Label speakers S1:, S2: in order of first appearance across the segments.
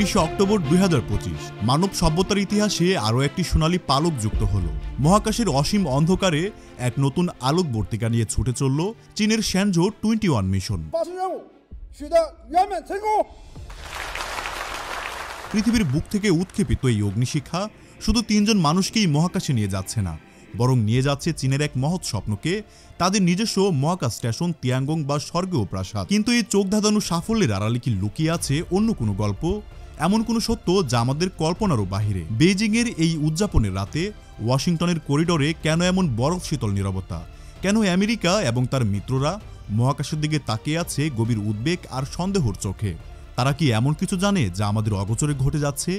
S1: 21 October 2025 মানব সভ্যতার ইতিহাসে আরও একটি সোনালী পালক যুক্ত হলো। মহাকাশের অসীম অন্ধকারে এক নতুন আলোকবর্তিকা নিয়ে ছুটে চলল চীনের শ্যানঝো 21 মিশন। পৃথিবীর বুক থেকে উৎক্ষেপিত এই অগ্নিশিখা শুধু 3 জন মানুষকেই মহাকাশে নিয়ে যাচ্ছে না, বরং নিয়ে যাচ্ছে চীনের এক মহৎ স্বপ্নকে, তাদের নিজস্ব মহাকাশ স্টেশন তিয়াঙ্গং বা স্বর্গীয় প্রাসাদ। কিন্তু এই চোখ ধাঁধানো সাফল্যের আড়ালে কি লুকিয়ে আছে অন্য কোনো গল্প, এমন কোনো সত্য যা আমাদের কল্পনারও বাহিরে? বেইজিংয়ের এই উদযাপনের রাতে ওয়াশিংটনের করিডোরে কেন এমন বরফ শীতল নীরবতা? কেন আমেরিকা এবং তার মিত্ররা মহাকাশের দিকে তাকিয়ে আছে গভীর উদ্বেগ আর সন্দেহর চোখে? তারা কি এমন কিছু জানে যা আমাদের অগোচরে ঘটে যাচ্ছে?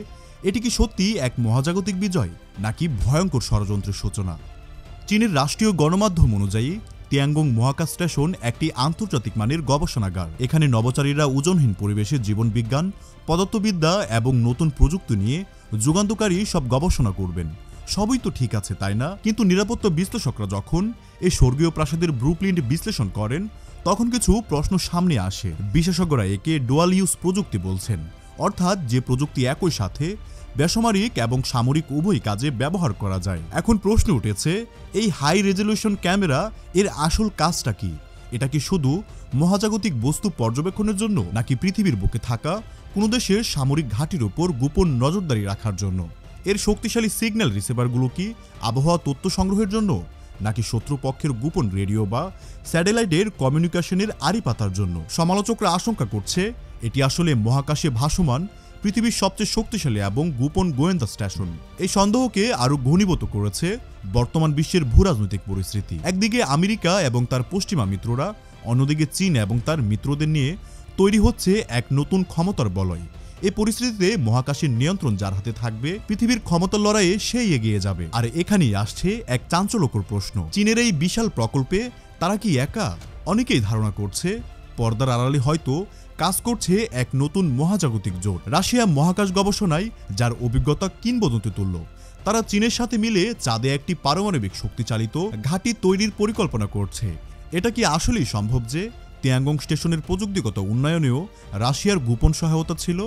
S1: এটি কি সত্যি এক মহাজাগতিক বিজয়, নাকি ভয়ঙ্কর ষড়যন্ত্রের সূচনা? চীনের রাষ্ট্রীয় গণমাধ্যম অনুযায়ী তিয়াঙ্গং মহাকাশ স্টেশন একটি আন্তর্জাতিক মানের গবেষণাগার। এখানে নভোচারীরা ওজনহীন পরিবেশে জীবনবিজ্ঞান, পদার্থবিদ্যা এবং নতুন প্রযুক্তি নিয়ে যুগান্তকারী সব গবেষণা করবেন। সবই তো ঠিক আছে, তাই না? কিন্তু নিরাপত্তা বিশ্লেষকরা যখন এই স্বর্গীয় প্রাসাদের ব্লুপ্রিন্ট বিশ্লেষণ করেন, তখন কিছু প্রশ্ন সামনে আসে। বিশেষজ্ঞরা একে ডুয়াল ইউজ প্রযুক্তি বলছেন, অর্থাৎ যে প্রযুক্তি একই সাথে বেসামরিক এবং সামরিক উভয় কাজে ব্যবহার করা যায়। এখন প্রশ্ন উঠেছে, এই হাই রেজলিউশন ক্যামেরা এর আসল কাজটা কি? এটা কি শুধু মহাজাগতিক বস্তু পর্যবেক্ষণের জন্য, নাকি পৃথিবীর বুকে থাকা কোনো দেশের সামরিক ঘাঁটির উপর গোপন নজরদারি রাখার জন্য? এর শক্তিশালী সিগন্যাল রিসিভারগুলো কি আবহাওয়া তথ্য সংগ্রহের জন্য, নাকি শত্রুপক্ষের গোপন রেডিও বা স্যাটেলাইটের কমিউনিকেশনের আড়ি পাতার জন্য? সমালোচকরা আশঙ্কা করছে এটি আসলে মহাকাশে ভাসমান পৃথিবীর সবচেয়ে শক্তিশালী এবং গোপন গোয়েন্দা স্টেশন। এই সন্দেহকে আরও ঘনীভূত করেছে বর্তমান বিশ্বের ভূরাজনৈতিক পরিস্থিতি। একদিকে আমেরিকা এবং তার পশ্চিমা মিত্ররা, অন্যদিকে চীন এবং তার মিত্রদের নিয়ে তৈরি হচ্ছে এক নতুন ক্ষমতার বলয়। এই পরিস্থিতিতে মহাকাশের নিয়ন্ত্রণ যার হাতে থাকবে, পৃথিবীর ক্ষমতার লড়াইয়ে সেই এগিয়ে যাবে। আর এখানেই আসছে এক চাঞ্চল্যকর প্রশ্ন, চীনের এই বিশাল প্রকল্পে তারা কি একা? অনেকেই ধারণা করছে পর্দার আড়ালে হয়তো কাজ করছে এক নতুন মহাজাগতিক জোট। রাশিয়া মহাকাশ গবেষণায় যার অভিজ্ঞতা কিংবদন্তি তুল্য, তারা চীনের সাথে মিলে চাঁদে একটি পারমাণবিক শক্তিচালিত ঘাঁটি তৈরির পরিকল্পনা করছে। এটা কি আসলেই সম্ভব যে তিয়াঙ্গং স্টেশনের প্রযুক্তিগত উন্নয়নেও রাশিয়ার গোপন সহায়তা ছিল?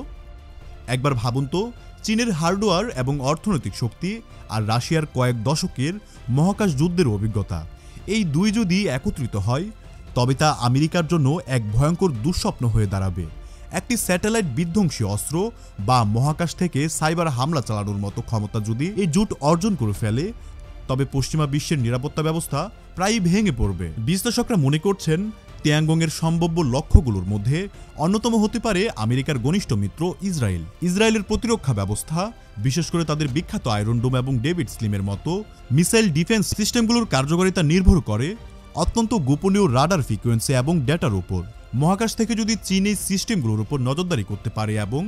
S1: একবার ভাবুন তো, চীনের হার্ডওয়্যার এবং অর্থনৈতিক শক্তি আর রাশিয়ার কয়েক দশকের মহাকাশ যুদ্ধের অভিজ্ঞতা, এই দুই যদি একত্রিত হয়, তবে তা আমেরিকার জন্য এক ভয়ঙ্কর দুঃস্বপ্ন হয়ে দাঁড়াবে। একটি স্যাটেলাইট বিধ্বংসী অস্ত্র বা মহাকাশ থেকে সাইবার হামলা চালানোর মতো ক্ষমতা যদি এই জোট অর্জন করে ফেলে, তবে পশ্চিমা বিশ্বের নিরাপত্তা ব্যবস্থা প্রায়ই ভেঙে পড়বে। বিশ্লেষকরা মনে করছেন তিয়াঙ্গংয়ের সম্ভাব্য লক্ষ্যগুলোর মধ্যে অন্যতম হতে পারে আমেরিকার ঘনিষ্ঠ মিত্র ইসরায়েল। ইসরায়েলের প্রতিরক্ষা ব্যবস্থা, বিশেষ করে তাদের বিখ্যাত আয়রন ডোম এবং ডেভিড স্লিমের মতো মিসাইল ডিফেন্স সিস্টেমগুলোর কার্যকারিতা নির্ভর করে অত্যন্ত গোপনীয় রাডার ফ্রিকোয়েন্সি এবং ডেটার উপর। মহাকাশ থেকে যদি চীন এই সিস্টেমগুলোর উপর নজরদারি করতে পারে এবং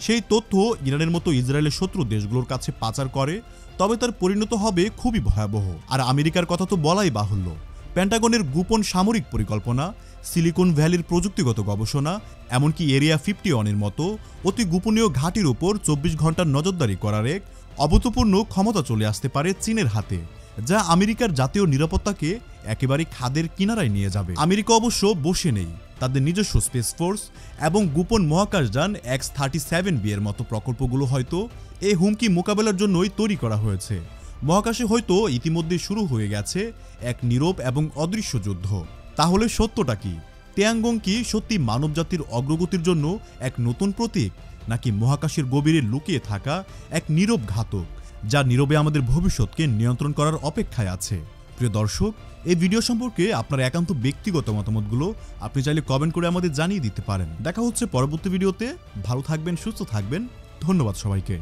S1: সেই তথ্য ইরানের মতো ইসরায়েলের শত্রু দেশগুলোর কাছে পাচার করে, তবে তার পরিণত হবে খুবই ভয়াবহ। আর আমেরিকার কথা তো বলাই বাহুল্য। পেন্টাগনের গোপন সামরিক পরিকল্পনা, সিলিকন ভ্যালির প্রযুক্তিগত গবেষণা, এমনকি এরিয়া 51-এর মতো অতি গোপনীয় ঘাঁটির উপর 24 ঘন্টার নজরদারি করার এক অভূতপূর্ণ ক্ষমতা চলে আসতে পারে চীনের হাতে, যা আমেরিকার জাতীয় নিরাপত্তাকে একেবারে খাদের কিনারায় নিয়ে যাবে। আমেরিকা অবশ্য বসে নেই। তাদের নিজস্ব স্পেস ফোর্স এবং গোপন মহাকাশযান X-37B এর মতো প্রকল্পগুলো হয়তো এই হুমকি মোকাবেলার জন্যই তৈরি করা হয়েছে। মহাকাশে হয়তো ইতিমধ্যে শুরু হয়ে গেছে এক নীরব এবং অদৃশ্য যুদ্ধ। তাহলে সত্যটা কি? তিয়াঙ্গং কি সত্যি মানবজাতির অগ্রগতির জন্য এক নতুন প্রতীক, নাকি মহাকাশের গভীরে লুকিয়ে থাকা এক নীরব ঘাতক, যা নীরবে আমাদের ভবিষ্যৎকে নিয়ন্ত্রণ করার অপেক্ষায় আছে? প্রিয় দর্শক, এই ভিডিও সম্পর্কে আপনার একান্ত ব্যক্তিগত মতামতগুলো আপনি চাইলে কমেন্ট করে আমাদের জানিয়ে দিতে পারেন। দেখা হচ্ছে পরবর্তী ভিডিওতে। ভালো থাকবেন, সুস্থ থাকবেন। ধন্যবাদ সবাইকে।